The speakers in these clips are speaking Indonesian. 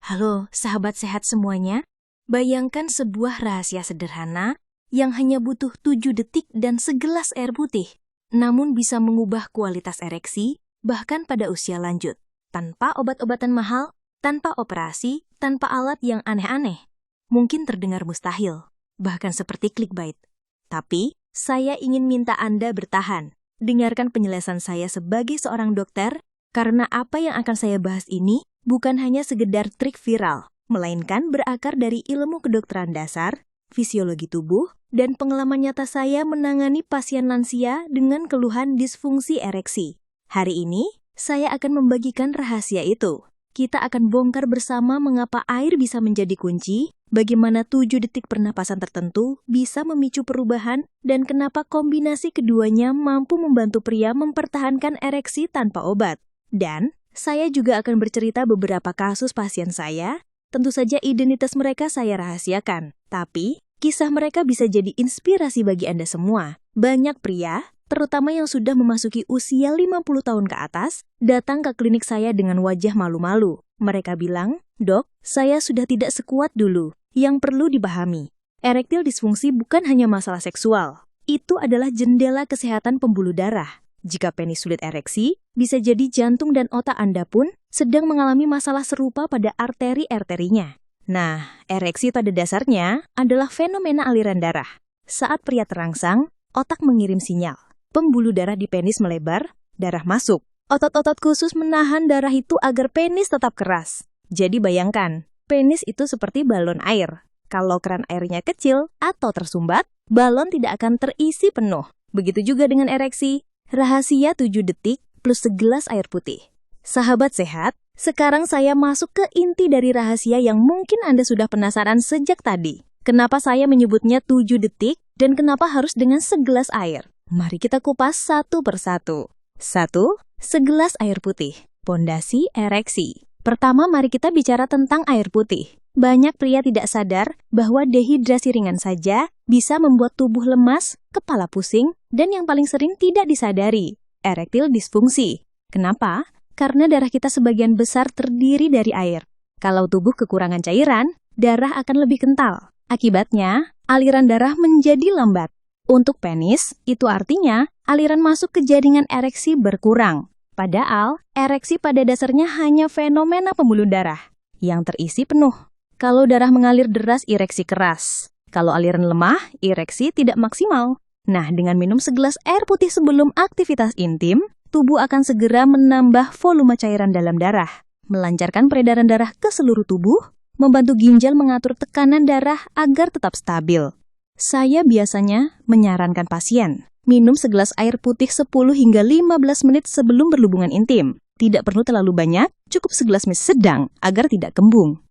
Halo, sahabat sehat semuanya. Bayangkan sebuah rahasia sederhana yang hanya butuh 7 detik dan segelas air putih, namun bisa mengubah kualitas ereksi, bahkan pada usia lanjut. Tanpa obat-obatan mahal, tanpa operasi, tanpa alat yang aneh-aneh. Mungkin terdengar mustahil, bahkan seperti clickbait. Tapi, saya ingin minta Anda bertahan. Dengarkan penjelasan saya sebagai seorang dokter, karena apa yang akan saya bahas ini bukan hanya sekedar trik viral, melainkan berakar dari ilmu kedokteran dasar, fisiologi tubuh, dan pengalaman nyata saya menangani pasien lansia dengan keluhan disfungsi ereksi. Hari ini, saya akan membagikan rahasia itu. Kita akan bongkar bersama mengapa air bisa menjadi kunci, bagaimana 7 detik pernapasan tertentu bisa memicu perubahan, dan kenapa kombinasi keduanya mampu membantu pria mempertahankan ereksi tanpa obat. Dan saya juga akan bercerita beberapa kasus pasien saya. Tentu saja identitas mereka saya rahasiakan, tapi kisah mereka bisa jadi inspirasi bagi Anda semua. Banyak pria, terutama yang sudah memasuki usia 50 tahun ke atas, datang ke klinik saya dengan wajah malu-malu. Mereka bilang, "Dok, saya sudah tidak sekuat dulu." Yang perlu dipahami, erektil disfungsi bukan hanya masalah seksual. Itu adalah jendela kesehatan pembuluh darah. Jika penis sulit ereksi, bisa jadi jantung dan otak Anda pun sedang mengalami masalah serupa pada arteri-arterinya. Nah, ereksi pada dasarnya adalah fenomena aliran darah. Saat pria terangsang, otak mengirim sinyal. Pembuluh darah di penis melebar, darah masuk. Otot-otot khusus menahan darah itu agar penis tetap keras. Jadi bayangkan, penis itu seperti balon air. Kalau keran airnya kecil atau tersumbat, balon tidak akan terisi penuh. Begitu juga dengan ereksi. Rahasia 7 detik plus segelas air putih. Sahabat sehat, sekarang saya masuk ke inti dari rahasia yang mungkin Anda sudah penasaran sejak tadi. Kenapa saya menyebutnya 7 detik dan kenapa harus dengan segelas air? Mari kita kupas satu persatu. 1. Segelas air putih. Pondasi ereksi. Pertama, mari kita bicara tentang air putih. Banyak pria tidak sadar bahwa dehidrasi ringan saja bisa membuat tubuh lemas, kepala pusing, dan yang paling sering tidak disadari, erektil disfungsi. Kenapa? Karena darah kita sebagian besar terdiri dari air. Kalau tubuh kekurangan cairan, darah akan lebih kental. Akibatnya, aliran darah menjadi lambat. Untuk penis, itu artinya aliran masuk ke jaringan ereksi berkurang. Padahal, ereksi pada dasarnya hanya fenomena pembuluh darah yang terisi penuh. Kalau darah mengalir deras, ereksi keras. Kalau aliran lemah, ereksi tidak maksimal. Nah, dengan minum segelas air putih sebelum aktivitas intim, tubuh akan segera menambah volume cairan dalam darah, melancarkan peredaran darah ke seluruh tubuh, membantu ginjal mengatur tekanan darah agar tetap stabil. Saya biasanya menyarankan pasien minum segelas air putih 10 hingga 15 menit sebelum berhubungan intim. Tidak perlu terlalu banyak, cukup segelas sedang agar tidak kembung.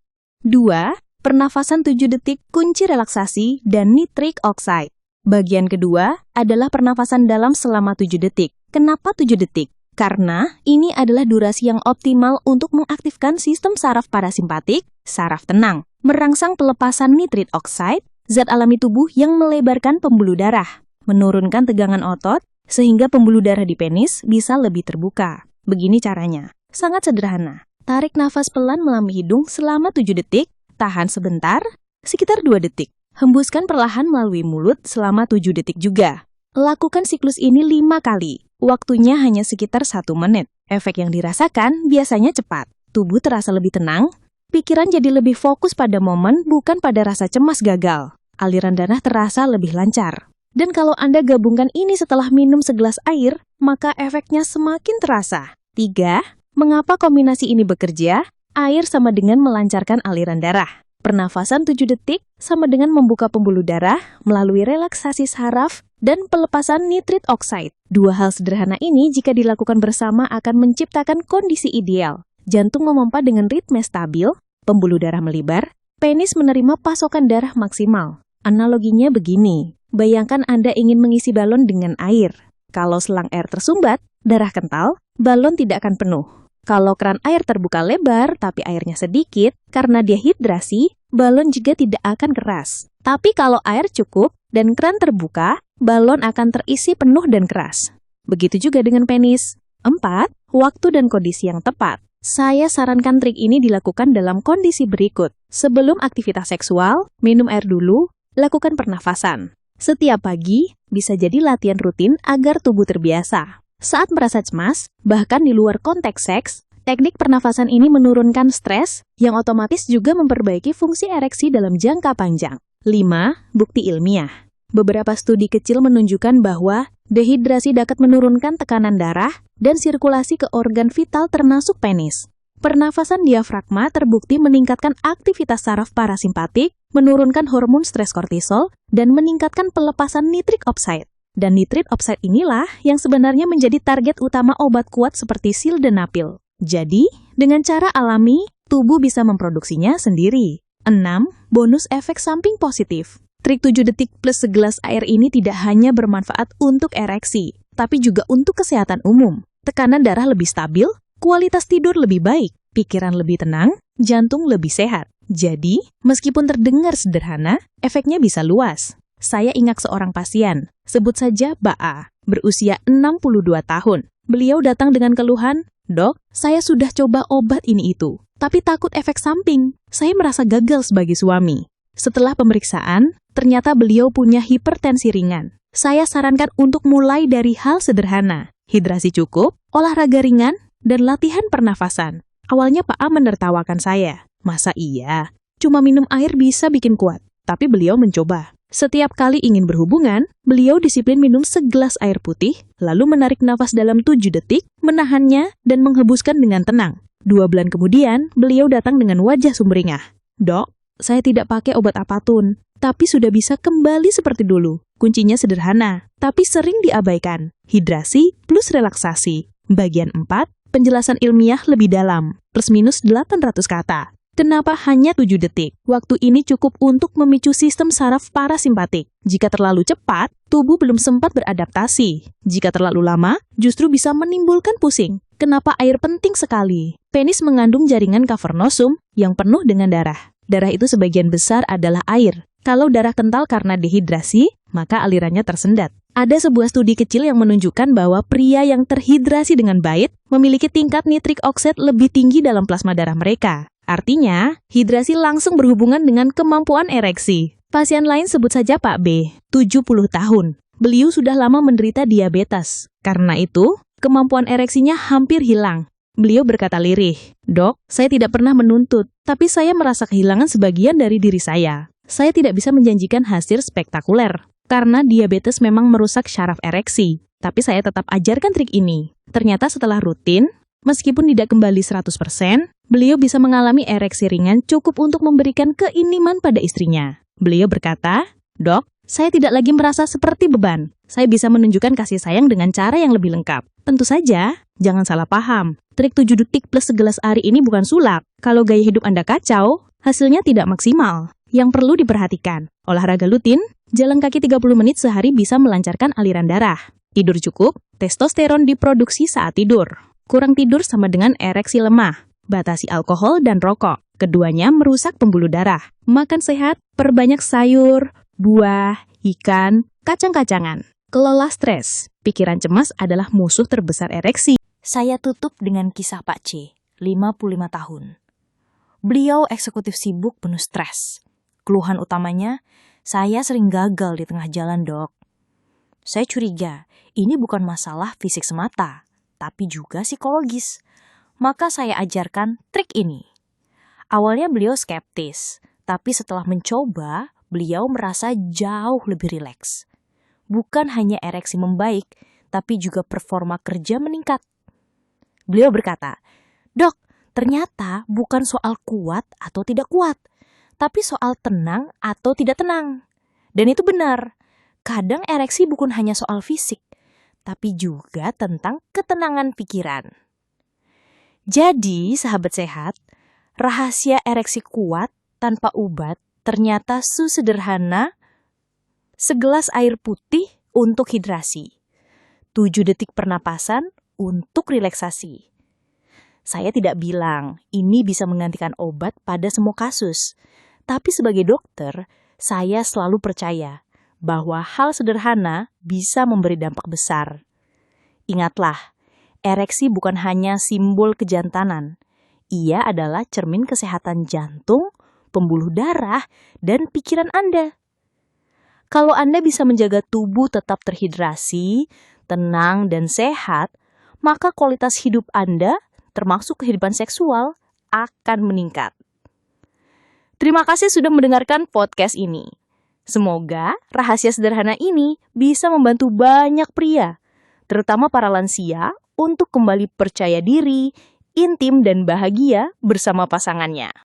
2. Pernafasan 7 detik kunci relaksasi dan nitric oxide. Bagian kedua adalah pernafasan dalam selama 7 detik. Kenapa 7 detik? Karena ini adalah durasi yang optimal untuk mengaktifkan sistem saraf parasimpatik, saraf tenang, merangsang pelepasan nitric oxide, zat alami tubuh yang melebarkan pembuluh darah, menurunkan tegangan otot, sehingga pembuluh darah di penis bisa lebih terbuka. Begini caranya, sangat sederhana. Tarik nafas pelan melalui hidung selama 7 detik, tahan sebentar, sekitar 2 detik. Hembuskan perlahan melalui mulut selama 7 detik juga. Lakukan siklus ini 5 kali. Waktunya hanya sekitar 1 menit. Efek yang dirasakan biasanya cepat. Tubuh terasa lebih tenang, pikiran jadi lebih fokus pada momen bukan pada rasa cemas gagal. Aliran darah terasa lebih lancar. Dan kalau Anda gabungkan ini setelah minum segelas air, maka efeknya semakin terasa. 3. Mengapa kombinasi ini bekerja? Air sama dengan melancarkan aliran darah. Pernafasan 7 detik sama dengan membuka pembuluh darah melalui relaksasi saraf dan pelepasan nitric oxide. 2 hal sederhana ini jika dilakukan bersama akan menciptakan kondisi ideal. Jantung memompa dengan ritme stabil, pembuluh darah melebar, penis menerima pasokan darah maksimal. Analoginya begini, bayangkan Anda ingin mengisi balon dengan air. Kalau selang air tersumbat, darah kental, balon tidak akan penuh. Kalau keran air terbuka lebar tapi airnya sedikit, karena dehidrasi, balon juga tidak akan keras. Tapi kalau air cukup dan keran terbuka, balon akan terisi penuh dan keras. Begitu juga dengan penis. 4. Waktu dan kondisi yang tepat. Saya sarankan trik ini dilakukan dalam kondisi berikut. Sebelum aktivitas seksual, minum air dulu, lakukan pernafasan. Setiap pagi, bisa jadi latihan rutin agar tubuh terbiasa. Saat merasa cemas, bahkan di luar konteks seks, teknik pernafasan ini menurunkan stres, yang otomatis juga memperbaiki fungsi ereksi dalam jangka panjang. 5. Bukti ilmiah. Beberapa studi kecil menunjukkan bahwa dehidrasi dapat menurunkan tekanan darah dan sirkulasi ke organ vital termasuk penis. Pernafasan diafragma terbukti meningkatkan aktivitas saraf parasimpatik, menurunkan hormon stres kortisol, dan meningkatkan pelepasan nitrik oxide. Dan nitrit oxide inilah yang sebenarnya menjadi target utama obat kuat seperti sildenafil. Jadi, dengan cara alami, tubuh bisa memproduksinya sendiri. 6. Bonus efek samping positif. Trik 7 detik plus segelas air ini tidak hanya bermanfaat untuk ereksi, tapi juga untuk kesehatan umum. Tekanan darah lebih stabil, kualitas tidur lebih baik, pikiran lebih tenang, jantung lebih sehat. Jadi, meskipun terdengar sederhana, efeknya bisa luas. Saya ingat seorang pasien, sebut saja Mbak A, berusia 62 tahun. Beliau datang dengan keluhan, "Dok, saya sudah coba obat ini itu, tapi takut efek samping. Saya merasa gagal sebagai suami." Setelah pemeriksaan, ternyata beliau punya hipertensi ringan. Saya sarankan untuk mulai dari hal sederhana, hidrasi cukup, olahraga ringan, dan latihan pernafasan. Awalnya Pak A menertawakan saya. Masa iya? Cuma minum air bisa bikin kuat. Tapi beliau mencoba. Setiap kali ingin berhubungan, beliau disiplin minum segelas air putih, lalu menarik nafas dalam 7 detik, menahannya, dan menghembuskan dengan tenang. 2 bulan kemudian, beliau datang dengan wajah sumringah. "Dok, saya tidak pakai obat apapun, tapi sudah bisa kembali seperti dulu. Kuncinya sederhana, tapi sering diabaikan. Hidrasi plus relaksasi." Bagian 4, penjelasan ilmiah lebih dalam, plus minus 800 kata. Kenapa hanya 7 detik? Waktu ini cukup untuk memicu sistem saraf parasimpatik. Jika terlalu cepat, tubuh belum sempat beradaptasi. Jika terlalu lama, justru bisa menimbulkan pusing. Kenapa air penting sekali? Penis mengandung jaringan cavernosum yang penuh dengan darah. Darah itu sebagian besar adalah air. Kalau darah kental karena dehidrasi, maka alirannya tersendat. Ada sebuah studi kecil yang menunjukkan bahwa pria yang terhidrasi dengan baik memiliki tingkat nitrik oxide lebih tinggi dalam plasma darah mereka. Artinya, hidrasi langsung berhubungan dengan kemampuan ereksi. Pasien lain sebut saja Pak B, 70 tahun. Beliau sudah lama menderita diabetes. Karena itu, kemampuan ereksinya hampir hilang. Beliau berkata lirih, "Dok, saya tidak pernah menuntut, tapi saya merasa kehilangan sebagian dari diri saya. Saya tidak bisa menjanjikan hasil spektakuler, karena diabetes memang merusak syaraf ereksi. Tapi saya tetap ajarkan trik ini." Ternyata setelah rutin, meskipun tidak kembali 100%, beliau bisa mengalami ereksi ringan cukup untuk memberikan keintiman pada istrinya. Beliau berkata, "Dok, saya tidak lagi merasa seperti beban. Saya bisa menunjukkan kasih sayang dengan cara yang lebih lengkap." Tentu saja, jangan salah paham. Trik 7 detik plus segelas air ini bukan sulap. Kalau gaya hidup Anda kacau, hasilnya tidak maksimal. Yang perlu diperhatikan, olahraga rutin, jalan kaki 30 menit sehari bisa melancarkan aliran darah. Tidur cukup, testosteron diproduksi saat tidur. Kurang tidur sama dengan ereksi lemah. Batasi alkohol dan rokok. Keduanya merusak pembuluh darah. Makan sehat, perbanyak sayur, buah, ikan, kacang-kacangan. Kelola stres. Pikiran cemas adalah musuh terbesar ereksi. Saya tutup dengan kisah Pak C, 55 tahun. Beliau eksekutif sibuk penuh stres. Keluhan utamanya, "Saya sering gagal di tengah jalan, Dok." Saya curiga, ini bukan masalah fisik semata, tapi juga psikologis. Maka saya ajarkan trik ini. Awalnya beliau skeptis, tapi setelah mencoba, beliau merasa jauh lebih rileks. Bukan hanya ereksi membaik, tapi juga performa kerja meningkat. Beliau berkata, "Dok, ternyata bukan soal kuat atau tidak kuat, tapi soal tenang atau tidak tenang." Dan itu benar. Kadang ereksi bukan hanya soal fisik, tapi juga tentang ketenangan pikiran. Jadi, sahabat sehat, rahasia ereksi kuat tanpa obat ternyata sesederhana segelas air putih untuk hidrasi, 7 detik pernapasan untuk relaksasi. Saya tidak bilang ini bisa menggantikan obat pada semua kasus, tapi sebagai dokter, saya selalu percaya bahwa hal sederhana bisa memberi dampak besar. Ingatlah, ereksi bukan hanya simbol kejantanan, Ia adalah cermin kesehatan jantung, pembuluh darah, dan pikiran Anda. Kalau Anda bisa menjaga tubuh tetap terhidrasi, tenang, dan sehat, maka kualitas hidup Anda, termasuk kehidupan seksual, akan meningkat. Terima kasih sudah mendengarkan podcast ini. Semoga rahasia sederhana ini bisa membantu banyak pria, terutama para lansia, untuk kembali percaya diri, intim, dan bahagia bersama pasangannya.